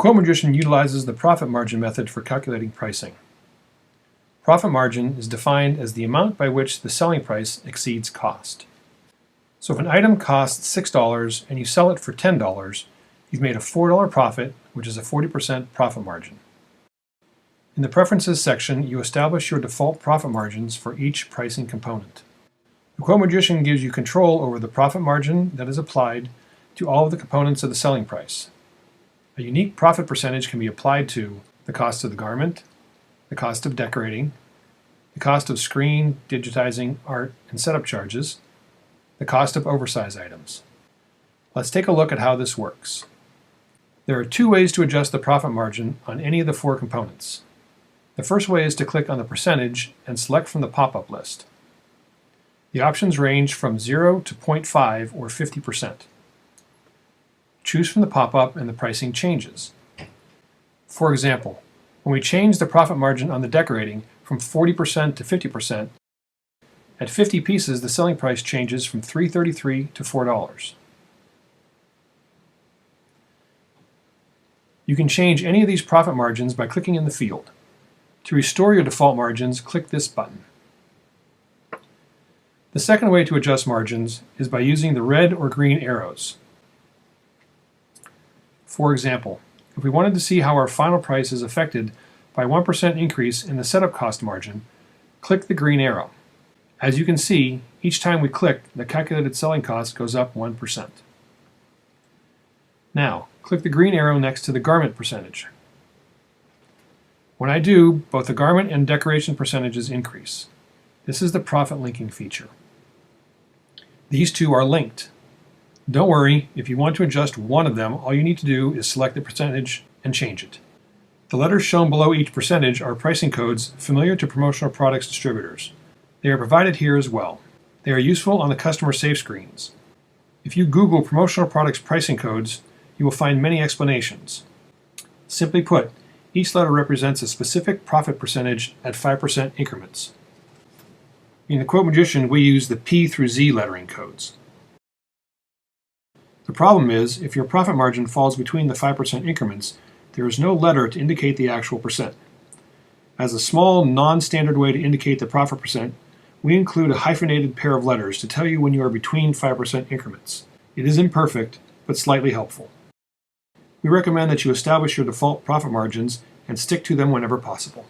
Quote Magician utilizes the profit margin method for calculating pricing. Profit margin is defined as the amount by which the selling price exceeds cost. So if an item costs $6 and you sell it for $10, you've made a $4 profit, which is a 40% profit margin. In the Preferences section, you establish your default profit margins for each pricing component. The Quote Magician gives you control over the profit margin that is applied to all of the components of the selling price. A unique profit percentage can be applied to the cost of the garment, the cost of decorating, the cost of screen, digitizing, art, and setup charges, the cost of oversize items. Let's take a look at how this works. There are two ways to adjust the profit margin on any of the four components. The first way is to click on the percentage and select from the pop-up list. The options range from 0 to 0.5 or 50%. Choose from the pop-up and the pricing changes. For example, when we change the profit margin on the decorating from 40% to 50%, at 50 pieces the selling price changes from $3.33 to $4. You can change any of these profit margins by clicking in the field. To restore your default margins, click this button. The second way to adjust margins is by using the red or green arrows. For example, if we wanted to see how our final price is affected by a 1% increase in the setup cost margin, click the green arrow. As you can see, each time we click, the calculated selling cost goes up 1%. Now, click the green arrow next to the garment percentage. When I do, both the garment and decoration percentages increase. This is the profit linking feature. These two are linked. Don't worry, if you want to adjust one of them, all you need to do is select the percentage and change it. The letters shown below each percentage are pricing codes familiar to promotional products distributors. They are provided here as well. They are useful on the customer safe screens. If you Google promotional products pricing codes, you will find many explanations. Simply put, each letter represents a specific profit percentage at 5% increments. In the Quote Magician, we use the P through Z lettering codes. The problem is, if your profit margin falls between the 5% increments, there is no letter to indicate the actual percent. As a small, non-standard way to indicate the profit percent, we include a hyphenated pair of letters to tell you when you are between 5% increments. It is imperfect, but slightly helpful. We recommend that you establish your default profit margins and stick to them whenever possible.